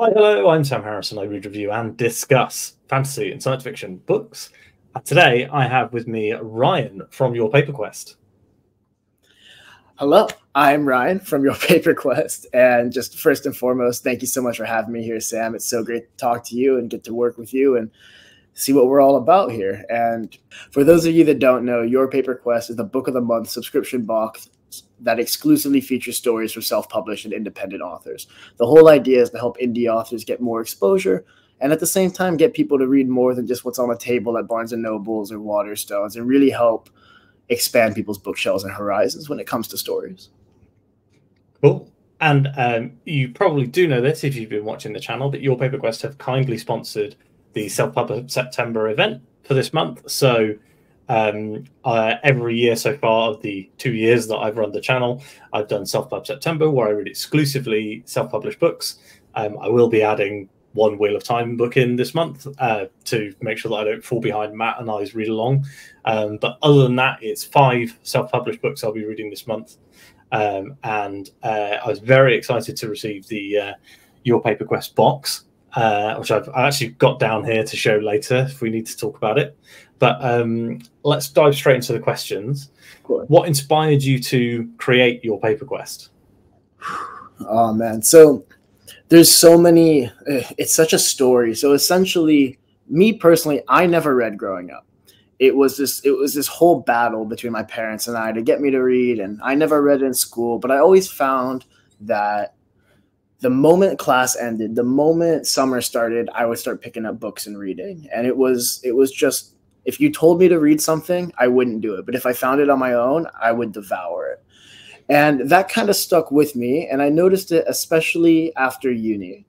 Hi, hello, I'm Sam Harrison. I read, review, and discuss fantasy and science fiction books. And today I have with me Ryan from Your Paper Quest. Hello, I'm Ryan from Your Paper Quest. And just first and foremost, thank you so much for having me here, Sam. It's so great to talk to you and get to work with you and see what we're all about here. And for those of you that don't know, Your Paper Quest is the Book of the Month subscription box that exclusively features stories from self-published and independent authors. The whole idea is to help indie authors get more exposure and at the same time get people to read more than just what's on the table at Barnes & Nobles or Waterstones, and really help expand people's bookshelves and horizons when it comes to stories. Cool. And you probably do know this if you've been watching the channel, but Your Paper Quest have kindly sponsored the Self-Published September event for this month. So every year so far of the 2 years that I've run the channel, I've done Self-Pub September, where I read exclusively self-published books. I will be adding one Wheel of Time book in this month to make sure that I don't fall behind Matt and I's read along. But other than that, it's 5 self-published books I'll be reading this month. I was very excited to receive the Your Paper Quest box, which I actually got down here to show later if we need to talk about it. But let's dive straight into the questions. What inspired you to create Your Paper Quest? Oh, man. So there's so many. It's such a story. So essentially, me personally, I never read growing up. It was this whole battle between my parents and I to get me to read, and I never read in school. But I always found that the moment class ended, the moment summer started, I would start picking up books and reading. And it was just, if you told me to read something, I wouldn't do it. But if I found it on my own, I would devour it. And that kind of stuck with me. And I noticed it especially after uni.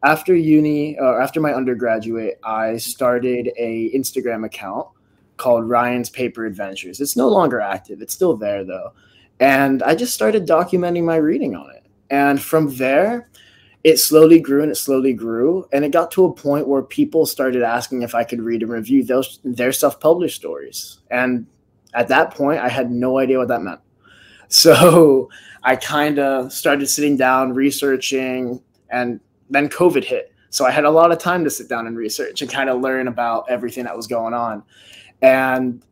After my undergraduate, I started a Instagram account called Ryan's Paper Adventures. It's no longer active. It's still there, though. And I just started documenting my reading on it. And from there, it slowly grew and it slowly grew. And it got to a point where people started asking if I could read and review their self-published stories. And at that point, I had no idea what that meant. So I kind of started sitting down, researching, and then COVID hit. So I had a lot of time to sit down and research and kind of learn about everything that was going on. And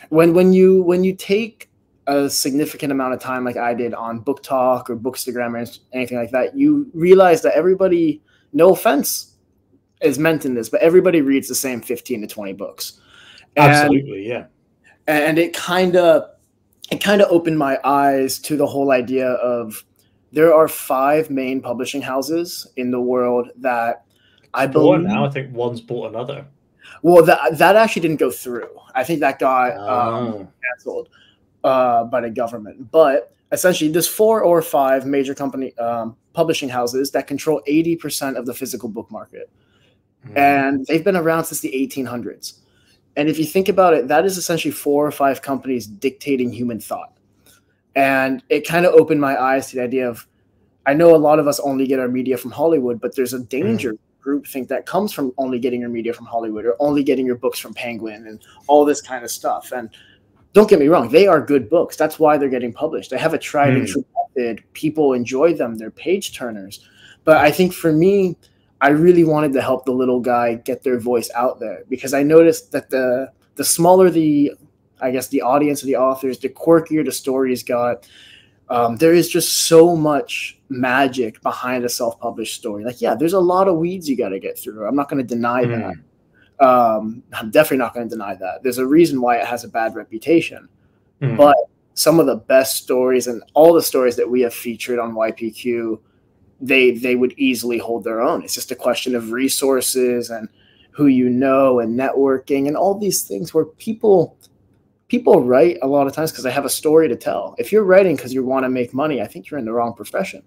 when you take a significant amount of time like I did on Book Talk or Bookstagram or anything like that, you realize that everybody, no offense is meant in this, but everybody reads the same 15 to 20 books. Absolutely, yeah. And it kind of opened my eyes to the whole idea of there are 5 main publishing houses in the world that I believe. Now I think one's bought another. Well, that actually didn't go through. I think that got canceled by the government. But essentially, there's 4 or 5 major publishing houses that control 80% of the physical book market. And they've been around since the 1800s. And if you think about it, that is essentially 4 or 5 companies dictating human thought. And it kind of opened my eyes to the idea of, I know a lot of us only get our media from Hollywood, but there's a danger groupthink that comes from only getting your media from Hollywood or only getting your books from Penguin and all this kind of stuff. And don't get me wrong, they are good books. That's why they're getting published. They have a tried and true method. People enjoy them. They're page turners. But I think for me, I really wanted to help the little guy get their voice out there, because I noticed that the smaller the audience of the authors, the quirkier the stories got. There is just so much magic behind a self-published story. Like, yeah, there's a lot of weeds you got to get through. I'm not going to deny that. I'm definitely not going to deny that. There's a reason why it has a bad reputation. But some of the best stories and all the stories that we have featured on YPQ, they would easily hold their own. It's just a question of resources and who you know and networking and all these things where people write a lot of times because they have a story to tell. If you're writing because you want to make money, I think you're in the wrong profession.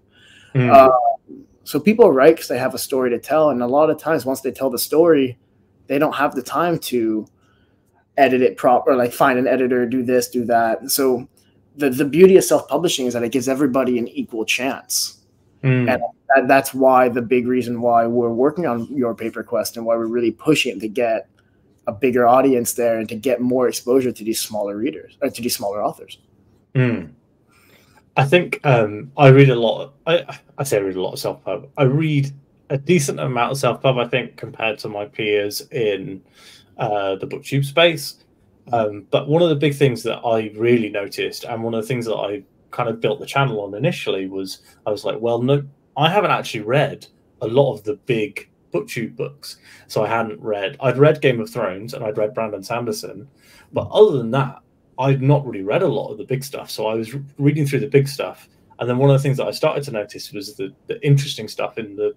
So people write because they have a story to tell. And a lot of times once they tell the story, they don't have the time to edit it proper, like find an editor, do this, do that. So the beauty of self-publishing is that it gives everybody an equal chance. And that's why the big reason why we're working on Your Paper Quest and why we're really pushing to get a bigger audience there and to get more exposure to these smaller readers or to these smaller authors. I think I read a lot. I say I read a lot of self-pub. I read a decent amount of self-pub, I think, compared to my peers in the booktube space. But one of the big things that I really noticed, and one of the things that I kind of built the channel on initially, was I was like, well, no, I haven't actually read a lot of the big booktube books. So I'd read Game of Thrones and I'd read Brandon Sanderson, but other than that, I'd not really read a lot of the big stuff. So I was reading through the big stuff, and then one of the things that I started to notice was the interesting stuff in the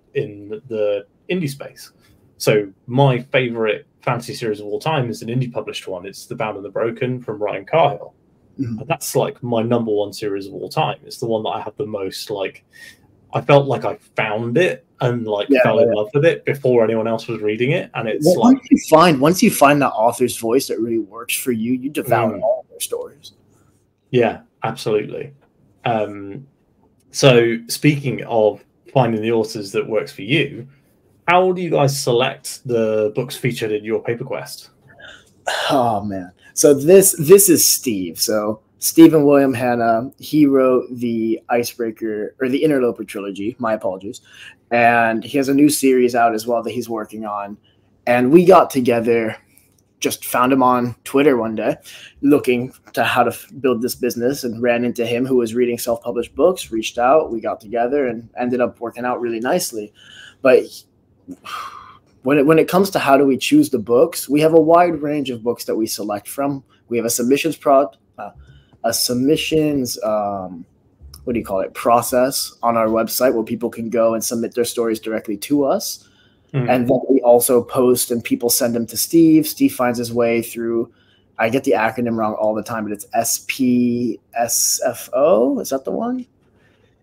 indie space. So my favorite fantasy series of all time is an indie published one. It's The Bound and the Broken from Ryan Haidar. And that's like my number one series of all time. It's the one that I have the most, like, I felt like I found it and fell in love with it before anyone else was reading it. And it's once you find that author's voice that really works for you, you devour all their stories. Yeah, absolutely. So speaking of finding the authors that works for you, how do you guys select the books featured in your paper quest? Oh man. So this is Steve. So Stephen William Hanna, he wrote the Icebreaker or the Interloper trilogy. My apologies. And he has a new series out as well that he's working on. And we got together, just found him on Twitter one day, looking to how to build this business, and ran into him who was reading self-published books, reached out, we got together and ended up working out really nicely. But when it comes to how do we choose the books, we have a wide range of books that we select from. We have a submissions process on our website where people can go and submit their stories directly to us. And then we also post and people send them to Steve. Steve finds his way through, I get the acronym wrong all the time, but it's SPSFO. Is that the one?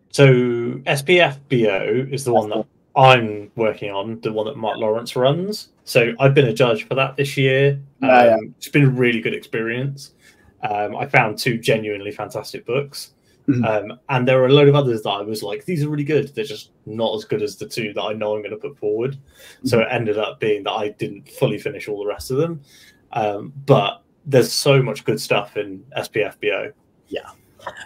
So SPFBO is the one that I'm working on, the one that Mark Lawrence runs. So I've been a judge for that this year. It's been a really good experience. I found 2 genuinely fantastic books. And there were a load of others that I was like, these are really good. They're just not as good as the 2 that I know I'm going to put forward. So it ended up being that I didn't fully finish all the rest of them. But there's so much good stuff in SPFBO. Yeah.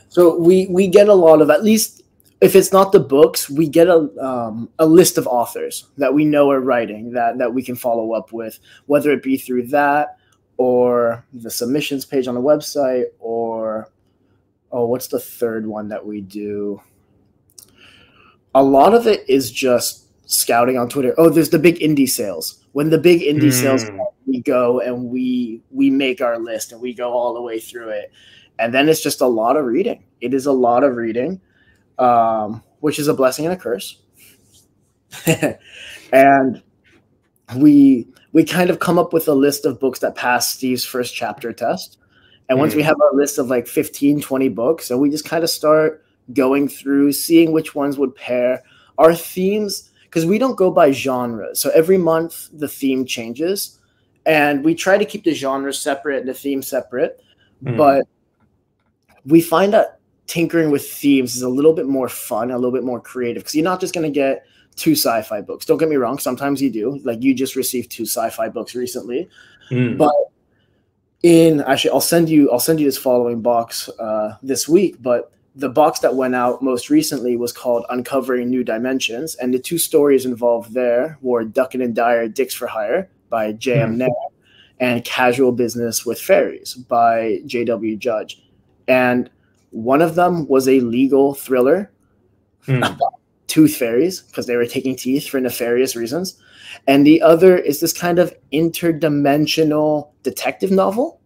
So we get a lot of, at least if it's not the books, we get a list of authors that we know are writing that we can follow up with, whether it be through that or the submissions page on the website, or what's the third one that we do? A lot of it is just scouting on Twitter. Oh, there's the big indie sales. When the big indie sales come, we go and we make our list and we go all the way through it. And then it's just a lot of reading. It is a lot of reading, which is a blessing and a curse. And we kind of come up with a list of books that pass Steve's first chapter test. And once we have our list of like 15, 20 books, and we just kind of start going through, seeing which ones would pair. Our themes, because we don't go by genre. So every month the theme changes, and we try to keep the genres separate and the theme separate. But we find that tinkering with themes is a little bit more fun, a little bit more creative, because you're not just going to get 2 sci-fi books. Don't get me wrong. Sometimes you do. Like you just received 2 sci-fi books recently. But I'll send you this following box this week, but the box that went out most recently was called Uncovering New Dimensions, and the 2 stories involved there were Duckin and Dyer, Dicks for Hire by J.M. Nair and Casual Business with Fairies by J.W. Judge. And one of them was a legal thriller about tooth fairies because they were taking teeth for nefarious reasons. And the other is this kind of interdimensional detective novel.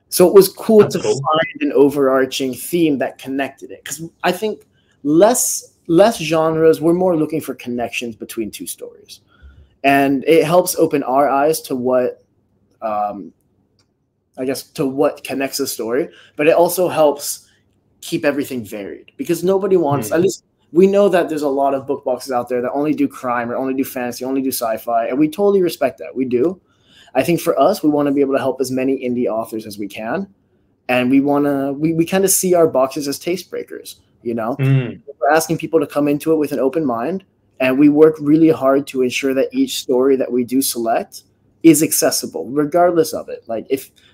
So it was cool to find an overarching theme that connected it. Because I think less genres, we're more looking for connections between 2 stories. And it helps open our eyes to what, to what connects a story. But it also helps keep everything varied. Because nobody wants, at least we know that there's a lot of book boxes out there that only do crime or only do fantasy, only do sci-fi. And we totally respect that. We do. I think for us, we want to be able to help as many indie authors as we can. And we want to, we kind of see our boxes as taste breakers, you know? We're asking people to come into it with an open mind. And we work really hard to ensure that each story that we do select is accessible regardless of it. Like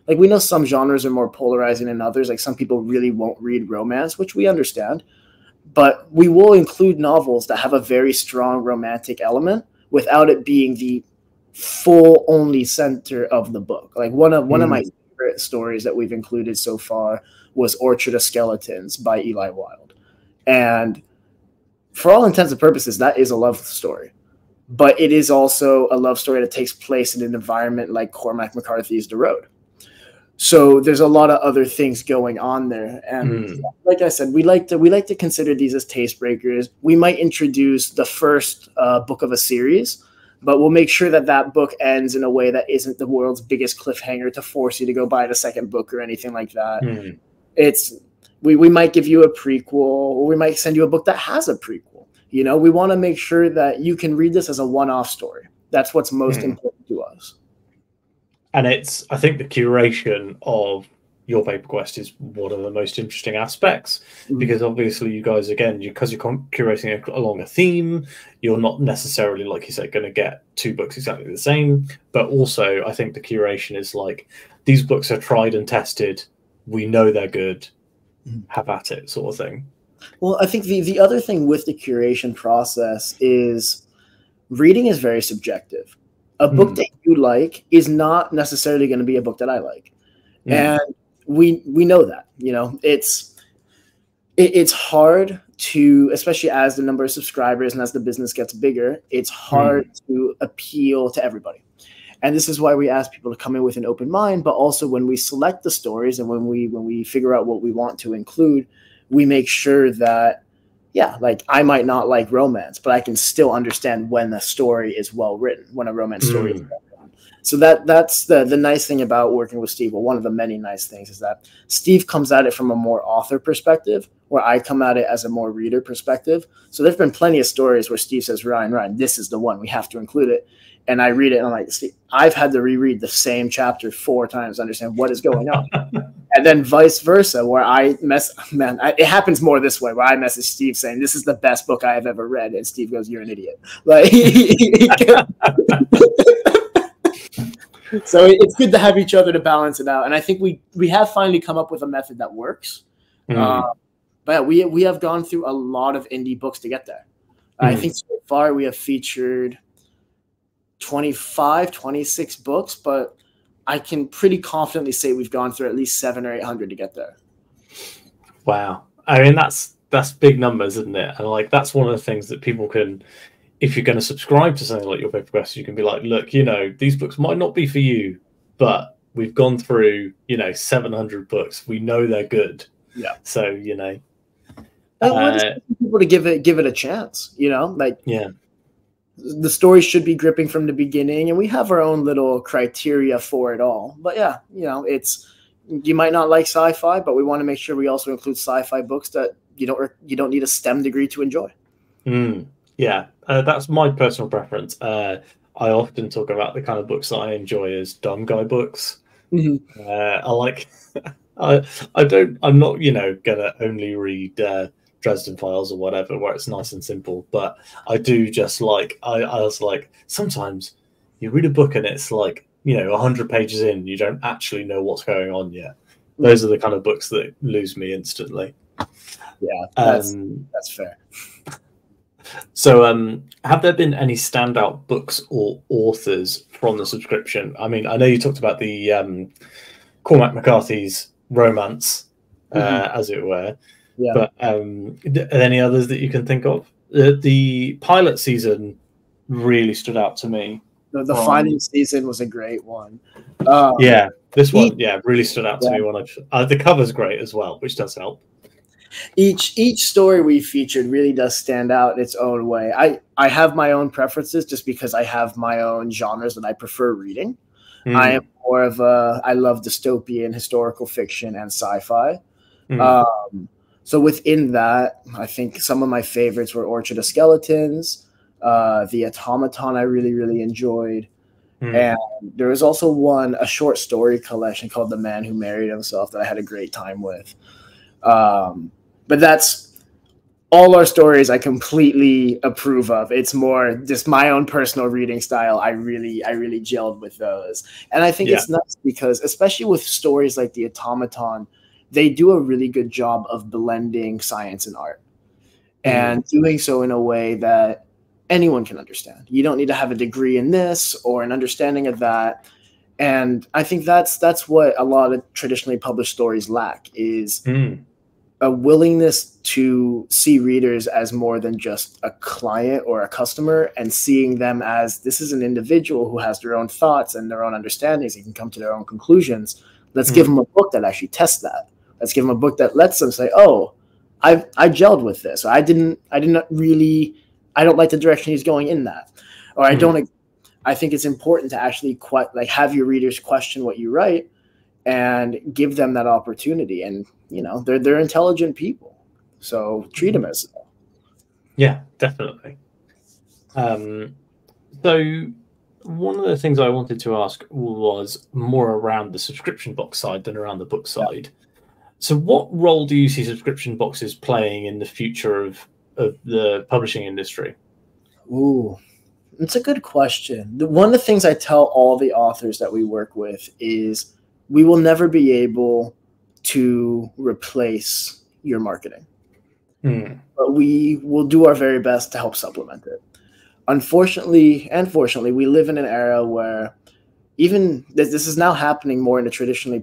we know some genres are more polarizing than others. Like some people really won't read romance, which we understand, but we will include novels that have a very strong romantic element without it being the full only center of the book. Like one of my favorite stories that we've included so far was Orchard of Skeletons by Eli Wilde. And for all intents and purposes, that is a love story. But it is also a love story that takes place in an environment like Cormac McCarthy's The Road. So there's a lot of other things going on there. And like I said, we like to consider these as taste breakers. We might introduce the first book of a series, but we'll make sure that that book ends in a way that isn't the world's biggest cliffhanger to force you to go buy the second book or anything like that. We might give you a prequel, or we might send you a book that has a prequel. You know, we want to make sure that you can read this as a one-off story. That's what's most important to us. And it's, I think the curation of your paper quest is one of the most interesting aspects, because obviously you guys, again, because you're curating along a theme, you're not necessarily, like you said, going to get two books exactly the same. But also, I think the curation is like, these books are tried and tested. We know they're good. Have at it, sort of thing. Well, I think the other thing with the curation process is reading is very subjective. A book that you like is not necessarily going to be a book that I like. And we know that, you know, it's hard to, especially as the number of subscribers and as the business gets bigger, it's hard to appeal to everybody. And this is why we ask people to come in with an open mind, but also when we select the stories and when we figure out what we want to include, we make sure that, yeah, like I might not like romance, but I can still understand when the story is well written, when a romance story is well written. So that's the nice thing about working with Steve. Well, one of the many nice things is that Steve comes at it from a more author perspective, where I come at it as a more reader perspective. So there's been plenty of stories where Steve says, Ryan, this is the one, we have to include it. And I read it and I'm like, Steve, I've had to reread the same chapter 4 times to understand what is going on. And then vice versa, where it happens more this way, where I message Steve saying, this is the best book I have ever read. And Steve goes, you're an idiot. Like, so it's good to have each other to balance it out. And I think we have finally come up with a method that works. But we have gone through a lot of indie books to get there. I think so far we have featured 25, 26 books, but I can pretty confidently say we've gone through at least 700 or 800 to get there. Wow. I mean, that's big numbers, isn't it? And like, that's one of the things that people can, if you're going to subscribe to something like Your Paper Quest, you can be like, look, you know, these books might not be for you, but we've gone through, you know, 700 books. We know they're good. Yeah. So, you know, we're just people to give it a chance, you know, like, yeah. The story should be gripping from the beginning, and we have our own little criteria for it all. But yeah, you know, you might not like sci-fi, but we want to make sure we also include sci-fi books that you don't need a STEM degree to enjoy. Yeah, that's my personal preference. I often talk about the kind of books that I enjoy as dumb guy books. I like. I'm not, you know, gonna only read Dresden Files or whatever, where it's nice and simple. But I do just like, I was like, sometimes you read a book and it's like, you know, 100 pages in, you don't actually know what's going on yet. Those are the kind of books that lose me instantly. Yeah, that's fair. So have there been any standout books or authors from the subscription? I mean, I know you talked about the Cormac McCarthy's romance, as it were. Yeah. But are there any others that you can think of? The pilot season really stood out to me. The final season was a great one. Yeah, this one, really stood out to me. When the cover's great as well, which does help. Each story we featured really does stand out in its own way. I have my own preferences just because I have my own genres that I prefer reading. I am more of I love dystopian, historical fiction, and sci-fi. So within that, I think some of my favorites were Orchard of Skeletons, The Automaton I really, really enjoyed. And there was also a short story collection called The Man Who Married Himself that I had a great time with. But that's all our stories I completely approve of. It's more just my own personal reading style. I really gelled with those. And I think it's nuts because, especially with stories like The Automaton, they do a really good job of blending science and art and doing so in a way that anyone can understand. You don't need to have a degree in this or an understanding of that. And I think that's what a lot of traditionally published stories lack, is a willingness to see readers as more than just a client or a customer, and seeing them as this is an individual who has their own thoughts and their own understandings and can come to their own conclusions. Let's give them a book that actually tests that. Let's give them a book that lets them say, oh, I gelled with this. Or I don't like the direction he's going in that. Or I think it's important to actually have your readers question what you write and give them that opportunity. And, they're intelligent people, so treat them as so. Yeah, definitely. So one of the things I wanted to ask was more around the subscription box side than around the book side. So what role do you see subscription boxes playing in the future of the publishing industry? Ooh, it's a good question. One of the things I tell all the authors that we work with is we will never be able to replace your marketing, but we will do our very best to help supplement it. Unfortunately and fortunately, we live in an era where even this is now happening more in the traditional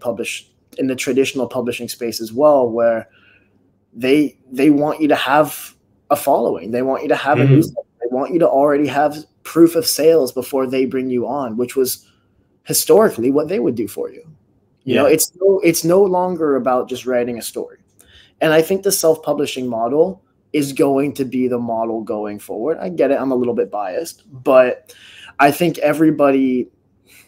publishing space as well, where they want you to have a following. They want you to have a newsletter. They want you to already have proof of sales before they bring you on, which was historically what they would do for you. It's no longer about just writing a story. And I think the self-publishing model is going to be the model going forward. I get it. I'm a little bit biased, but I think everybody,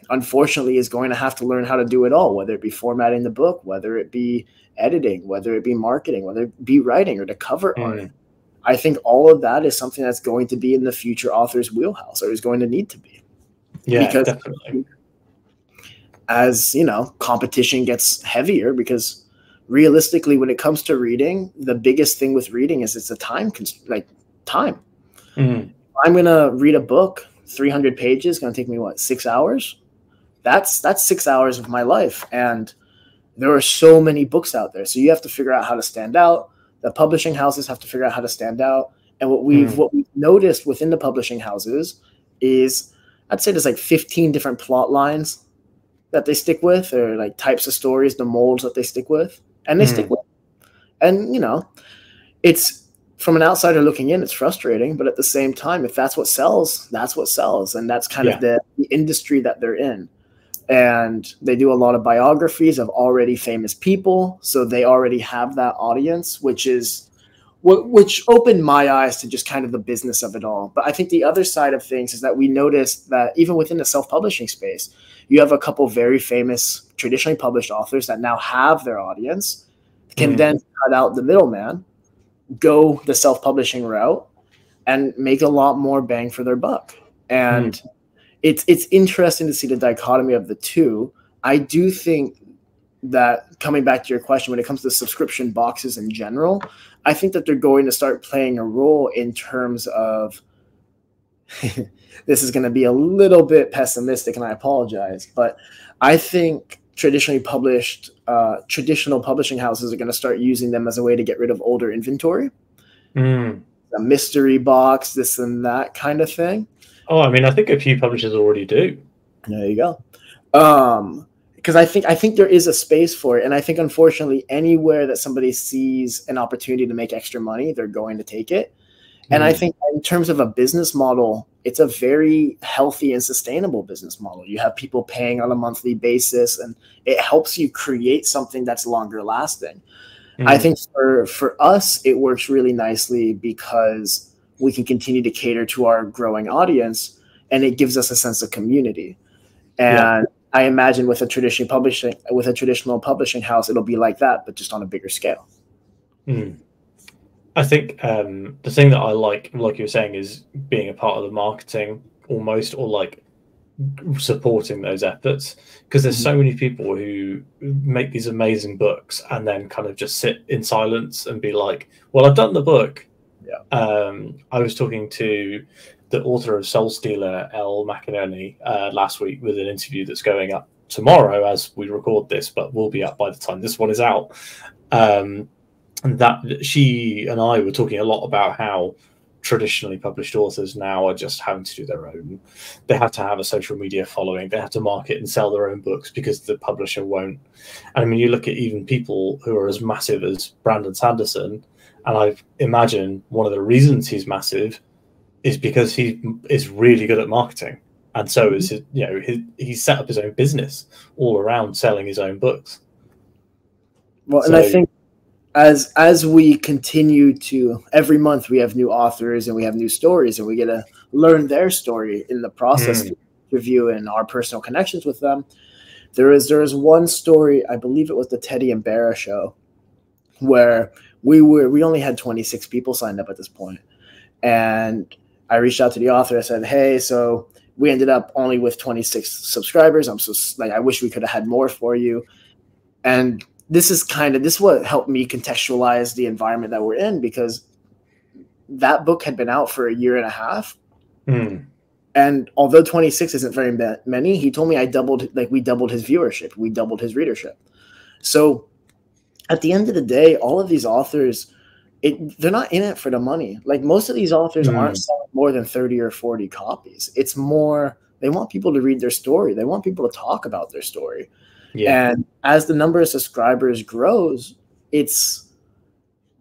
unfortunately, is going to have to learn how to do it all, whether it be formatting the book, whether it be editing, whether it be marketing, whether it be writing or the cover art. I think all of that is something that's going to be in the future author's wheelhouse, or is going to need to be. Yeah, because definitely. As competition gets heavier, because realistically, when it comes to reading, the biggest thing with reading is it's a time. I'm gonna read a book, 300 pages, gonna take me 6 hours? That's 6 hours of my life, and there are so many books out there. So you have to figure out how to stand out. The publishing houses have to figure out how to stand out. And what we've noticed within the publishing houses is, I'd say there's 15 different plot lines that they stick with, or types of stories, the molds that they stick with, and they stick with. And it's, from an outsider looking in, it's frustrating, but at the same time, if that's what sells, that's what sells, and that's kind of the industry that they're in. And they do a lot of biographies of already famous people, so they already have that audience, which opened my eyes to just kind of the business of it all. But I think the other side of things is that we noticed that even within the self-publishing space, you have a couple very famous traditionally published authors that now have their audience, can then cut out the middleman, go the self-publishing route, and make a lot more bang for their buck. And it's interesting to see the dichotomy of the two. I do think that, coming back to your question, when it comes to subscription boxes in general, I think that they're going to start playing a role in terms of this is going to be a little bit pessimistic, and I apologize, but I think traditional publishing houses are going to start using them as a way to get rid of older inventory, a mystery box, this and that kind of thing. Oh, I mean, I think a few publishers already do. There you go. Because I think there is a space for it, and I think, unfortunately, anywhere that somebody sees an opportunity to make extra money, they're going to take it. And I think in terms of a business model, it's a very healthy and sustainable business model. You have people paying on a monthly basis, and it helps you create something that's longer lasting. I think for us, it works really nicely because we can continue to cater to our growing audience, and it gives us a sense of community. And I imagine with a traditional publishing house, it'll be like that, but just on a bigger scale. I think the thing that I like you were saying, is being a part of the marketing almost, or supporting those efforts, because there's so many people who make these amazing books and then kind of just sit in silence and be like, well, I've done the book, I was talking to the author of Soul Stealer, Elle McInerney, last week with an interview that's going up tomorrow as we record this, but will be up by the time this one is out. And that she and I were talking a lot about how traditionally published authors now are just having to do their own. They have to have a social media following. They have to market and sell their own books because the publisher won't. And I mean, you look at even people who are as massive as Brandon Sanderson, and I imagine one of the reasons he's massive is because he is really good at marketing. And so is his, he's set up his own business all around selling his own books. Well, and I think as we continue to, every month we have new authors and we have new stories, and we get to learn their story in the process, reviewing our personal connections with them. There is one story, I believe it was the Teddy and Barra show, where we only had 26 people signed up at this point. And I reached out to the author. I said, hey, so we ended up only with 26 subscribers. I'm so I wish we could have had more for you. And this is what helped me contextualize the environment that we're in, because that book had been out for a year and a half. And although 26 isn't very many, he told me we doubled his viewership. We doubled his readership. So at the end of the day, all of these authors, they're not in it for the money. Like, most of these authors aren't selling more than 30 or 40 copies. It's more, they want people to read their story. They want people to talk about their story. Yeah. And as the number of subscribers grows, it's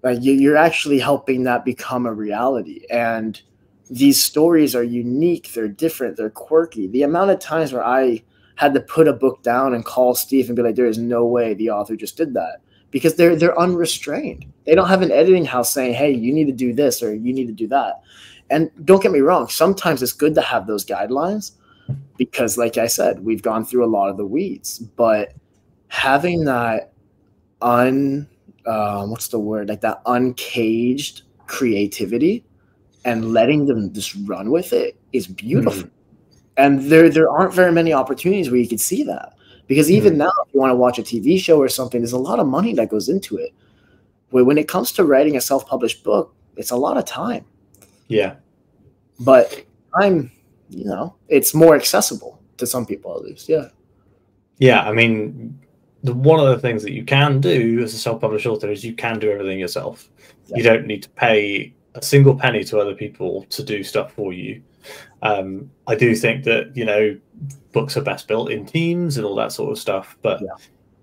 like you're actually helping that become a reality. And these stories are unique. They're different. They're quirky. The amount of times where I had to put a book down and call Steve and be like, there is no way the author just did that, because they're unrestrained. They don't have an editing house saying, hey, you need to do this or you need to do that. And don't get me wrong, sometimes it's good to have those guidelines, because like I said, we've gone through a lot of the weeds, but having that that uncaged creativity and letting them just run with it is beautiful. And there aren't very many opportunities where you can see that, because even now, if you want to watch a TV show or something, there's a lot of money that goes into it. When it comes to writing a self-published book, it's a lot of time. Yeah. But it's more accessible to some people, at least. Yeah. Yeah. I mean, one of the things that you can do as a self-published author is you can do everything yourself. Yeah. You don't need to pay a single penny to other people to do stuff for you. I do think that, books are best built in teams and all that sort of stuff, but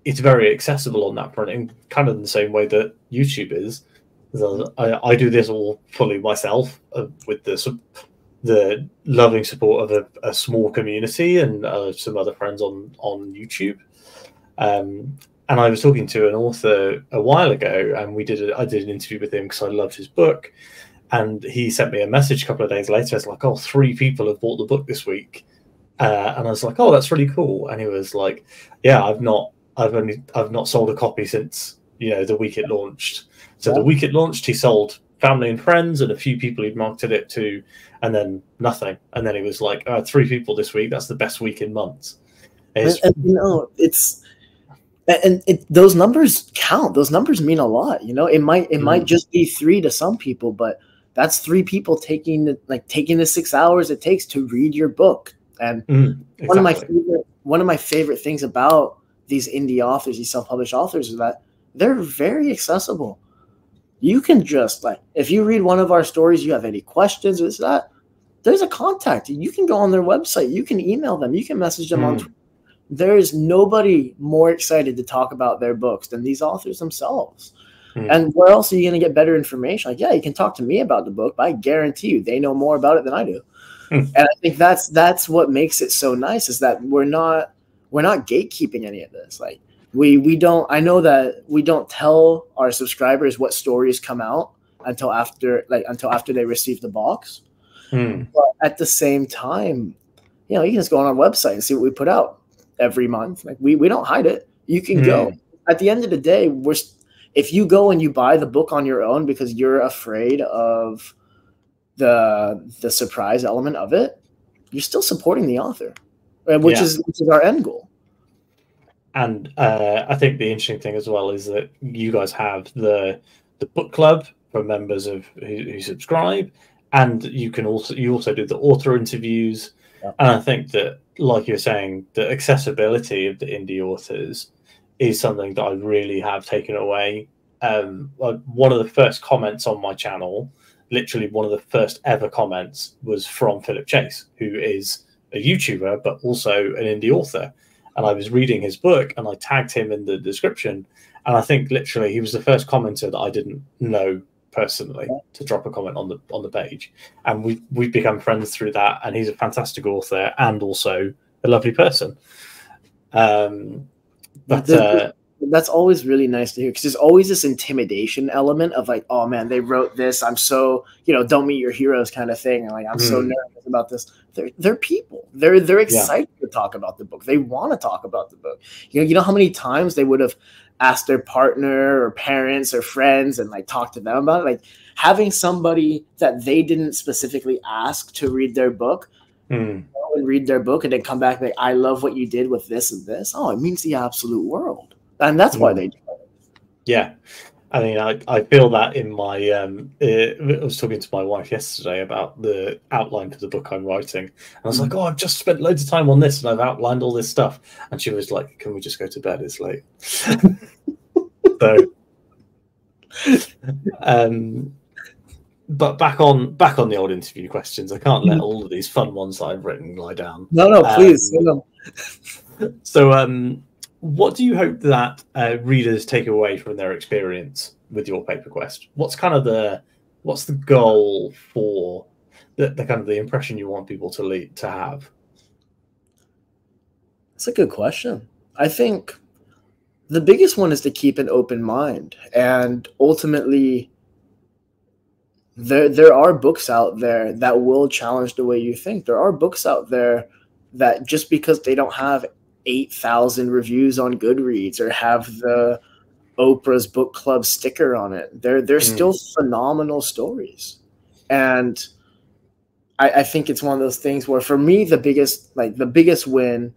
it's very accessible on that front, in kind of the same way that YouTube is. I do this all fully myself with the loving support of a small community and some other friends on YouTube. And I was talking to an author a while ago, and I did an interview with him because I loved his book. And he sent me a message a couple of days later. It's like, 3 people have bought the book this week. And I was like, oh, that's really cool. And he was like, yeah, I've not sold a copy since, the week it launched. So the week it launched, he sold family and friends and a few people he'd marketed it to, and then nothing. And then he was like, 3 people this week. That's the best week in months. Those numbers count. Those numbers mean a lot. It might just be 3 to some people, but that's 3 people taking the 6 hours it takes to read your book. And exactly. one of my favorite things about these indie authors, these self-published authors, is that they're very accessible. You can just if you read one of our stories, you have any questions, there's a contact. You can go on their website, you can email them, you can message them on Twitter. There is nobody more excited to talk about their books than these authors themselves. And where else are you going to get better information? You can talk to me about the book, but I guarantee you they know more about it than I do. And I think that's what makes it so nice, is that we're not gatekeeping any of this. We don't. I know that we don't tell our subscribers what stories come out until after they receive the box. But at the same time, you can just go on our website and see what we put out every month. We don't hide it. You can go. At the end of the day, if you go and you buy the book on your own because you're afraid of the surprise element of it, you're still supporting the author, which is our end goal. And I think the interesting thing as well is that you guys have the book club for members of who subscribe, and you also do the author interviews. Yeah. And I think that, like you're saying, the accessibility of the indie authors is something that I really have taken away. One of the first comments on my channel, literally one of the first ever comments, was from Philip Chase, who is a YouTuber but also an indie author. And I was reading his book and I tagged him in the description. And I think literally he was the first commenter that I didn't know personally to drop a comment on the page. And we've become friends through that. And he's a fantastic author and also a lovely person. That's always really nice to hear, because there's always this intimidation element of like, oh man, they wrote this, I'm so, don't meet your heroes kind of thing, and like I'm so nervous about this. They're people. They're excited to talk about the book. They want to talk about the book. You know how many times they would have asked their partner or parents or friends and like talk to them about it. Like having somebody that they didn't specifically ask to read their book and read their book and then come back like, I love what you did with this and this. Oh, it means the absolute world. And that's why they do it. Yeah. I mean, I feel that in my, I was talking to my wife yesterday about the outline for the book I'm writing. And I was like, oh, I've just spent loads of time on this and I've outlined all this stuff. And she was like, can we just go to bed? It's late. So, but back on the old interview questions, I can't let all of these fun ones that I've written lie down. No, please. So, what do you hope that readers take away from their experience with your paper quest? What's the goal for the kind of the impression you want people to have? That's a good question. I think the biggest one is to keep an open mind, and ultimately there are books out there that will challenge the way you think. There are books out there that just because they don't have 8,000 reviews on Goodreads or have the Oprah's book club sticker on it, they're still phenomenal stories. And I think it's one of those things where for me the biggest win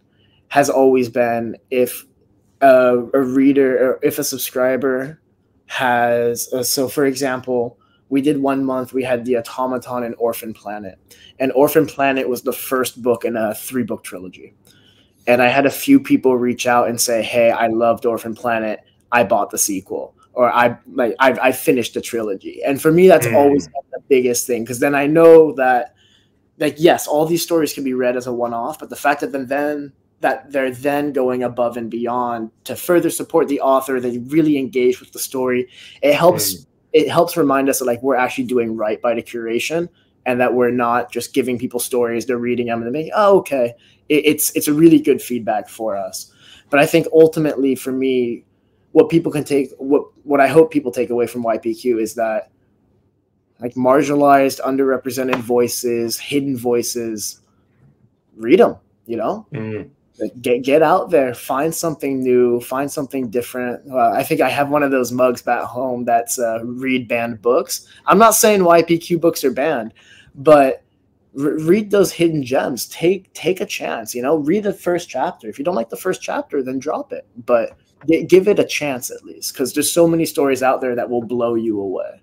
has always been if a reader or if a subscriber has so for example, we did 1 month, we had the Automaton and Orphan Planet, and Orphan Planet was the first book in a 3-book trilogy. And I had a few people reach out and say, hey, I loved Orphan Planet. I bought the sequel, or I finished the trilogy. And for me, that's always been the biggest thing, because then I know that, like, yes, all these stories can be read as a one-off, but the fact that they're then going above and beyond to further support the author, they really engage with the story. It helps remind us that like we're actually doing right by the curation, and that we're not just giving people stories, they're reading them and they're thinking, oh, okay. It's a really good feedback for us. But I think ultimately for me, what I hope people take away from YPQ is that like marginalized, underrepresented voices, hidden voices, read them, Like, get out there, find something new, find something different. I think I have one of those mugs back home that's read banned books. I'm not saying YPQ books are banned, but read those hidden gems. Take a chance, read the first chapter. If you don't like the first chapter, then drop it, but give it a chance at least, because there's so many stories out there that will blow you away.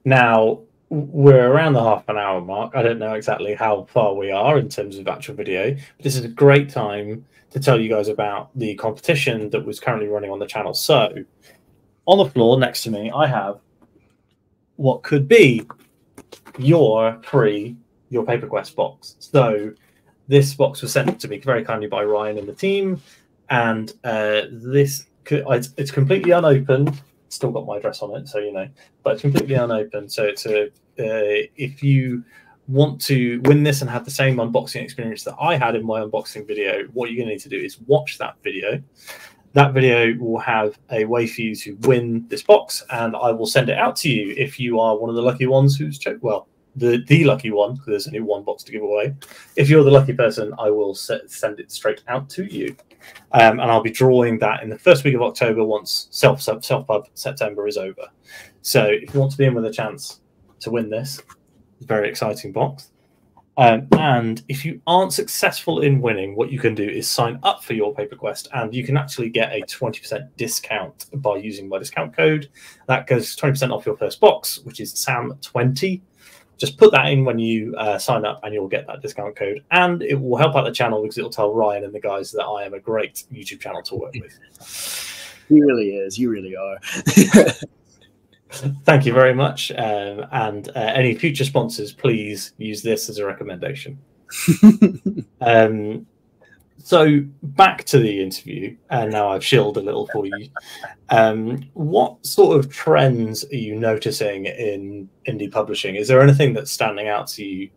Now we're around the half an hour mark. I don't know exactly how far we are in terms of actual video, but this is a great time to tell you guys about the competition that was currently running on the channel. So on the floor next to me, I have what could be your paper quest box. So this box was sent to me very kindly by Ryan and the team, and it's completely unopened. It's still got my address on it, so but it's completely unopened. So it's if you want to win this and have the same unboxing experience that I had in my unboxing video, what you're going to need to do is watch that video. That video will have a way for you to win this box, and I will send it out to you if you are one of the lucky ones who's the lucky one, because there's only one box to give away. If you're the lucky person, I will send it straight out to you, and I'll be drawing that in the first week of October once Self-Pub September is over. So if you want to be in with a chance to win this very exciting box, And if you aren't successful in winning, what you can do is sign up for your paper quest, and you can actually get a 20% discount by using my discount code. That goes 20% off your first box, which is SAM20. Just put that in when you sign up, and you'll get that discount code. And it will help out the channel because it'll tell Ryan and the guys that I am a great YouTube channel to work with. He really is. You really are. Thank you very much. And any future sponsors, please use this as a recommendation. So back to the interview, and now I've chilled a little for you. What sort of trends are you noticing in indie publishing? Is there anything that's standing out to you?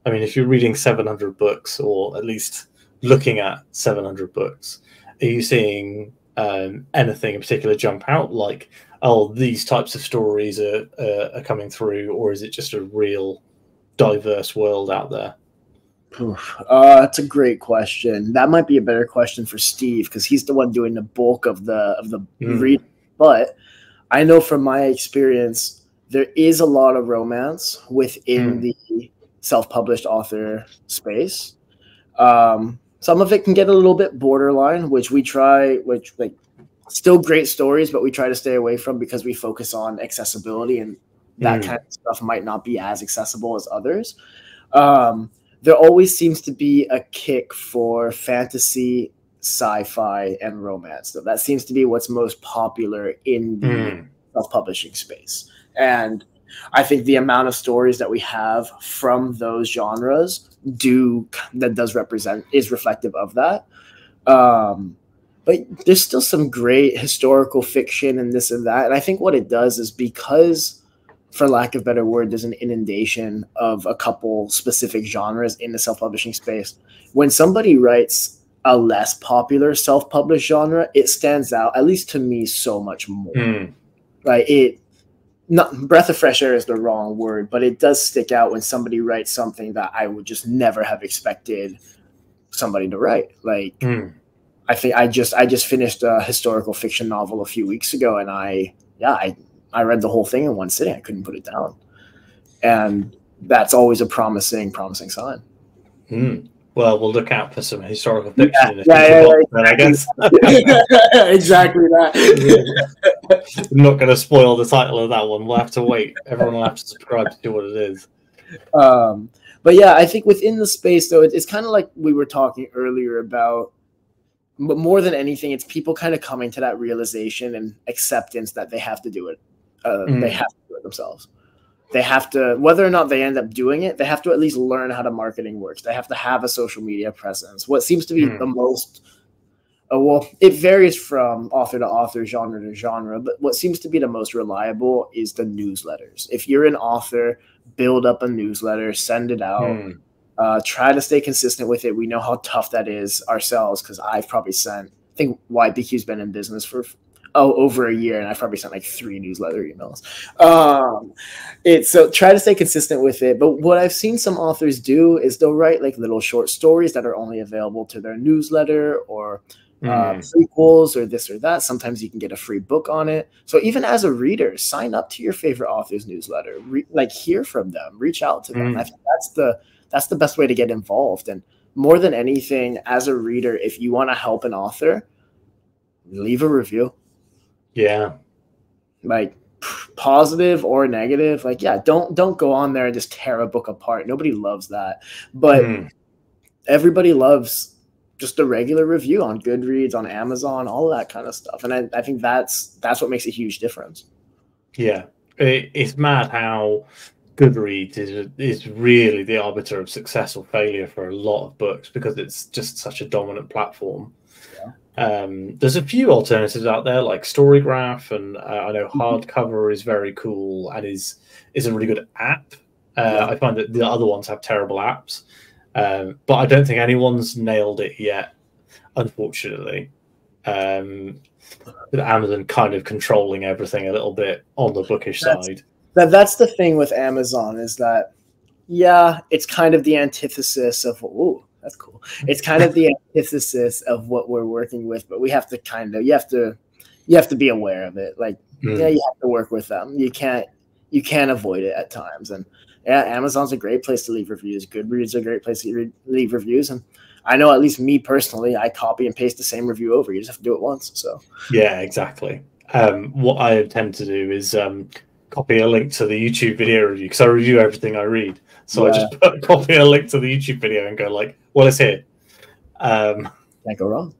I mean, if you're reading 700 books, or at least looking at 700 books, are you seeing anything in particular jump out? Like, oh, these types of stories are coming through, or is it just a real diverse world out there? That's a great question. That might be a better question for Steve, because he's the one doing the bulk of the reading. But I know from my experience, there is a lot of romance within the self-published author space. Some of it can get a little bit borderline, which still great stories, but we try to stay away from because we focus on accessibility, and that kind of stuff might not be as accessible as others. There always seems to be a kick for fantasy, sci-fi, and romance. So that seems to be what's most popular in the self-publishing space. And I think the amount of stories that we have from those genres is reflective of that. But there's still some great historical fiction and this and that. And I think what it does is, because, for lack of a better word, there's an inundation of a couple specific genres in the self-publishing space. When somebody writes a less popular self-published genre, it stands out, at least to me, so much more. Right? Breath of fresh air is the wrong word, but it does stick out when somebody writes something that I would just never have expected somebody to write. Like, I think I just finished a historical fiction novel a few weeks ago, and I read the whole thing in one sitting. I couldn't put it down, and that's always a promising sign. Well, we'll look out for some historical fiction. I guess. Exactly that. I'm not going to spoil the title of that one. We'll have to wait. Everyone will have to subscribe to see what it is. But yeah, I think within the space, though, it's kind of like we were talking earlier about. But more than anything, it's people kind of coming to that realization and acceptance that they have to do it. They have to do it themselves. They have to, whether or not they end up doing it, they have to at least learn how the marketing works. They have to have a social media presence. What seems to be the most, well, it varies from author to author, genre to genre, but what seems to be the most reliable is the newsletters. If you're an author, build up a newsletter, send it out. Try to stay consistent with it. We know how tough that is ourselves, because I've probably sent, I think YBQ's been in business for over a year, and I've probably sent like 3 newsletter emails. So try to stay consistent with it. But what I've seen some authors do is they'll write like little short stories that are only available to their newsletter, or prequels, or this or that. Sometimes you can get a free book on it. So even as a reader, sign up to your favorite author's newsletter. Hear from them, reach out to them. I think that's the best way to get involved. And more than anything, as a reader, if you want to help an author, leave a review. Yeah. Like, positive or negative. Like, yeah, don't go on there and just tear a book apart. Nobody loves that. But everybody loves just a regular review on Goodreads, on Amazon, all of that kind of stuff. And I think that's what makes a huge difference. Yeah. It's mad how Goodreads is really the arbiter of success or failure for a lot of books, because it's just such a dominant platform. There's a few alternatives out there, like Storygraph, and I know Hardcover is very cool and is a really good app. I find that the other ones have terrible apps, but I don't think anyone's nailed it yet, unfortunately. With Amazon kind of controlling everything a little bit on the bookish side. That's the thing with Amazon, is that, yeah, it's kind of the antithesis of, ooh, that's cool. It's kind of the antithesis of what we're working with, but we have to you have to be aware of it. Like, yeah, you have to work with them. You can't avoid it at times. And yeah, Amazon's a great place to leave reviews. Goodreads is a great place to leave reviews. And I know, at least me personally, I copy and paste the same review over. You just have to do it once. So Yeah, exactly. What I tend to do is copy a link to the YouTube video review, because I review everything I read. So I just copy a link to the YouTube video and go like, well, it's here. Can't go wrong.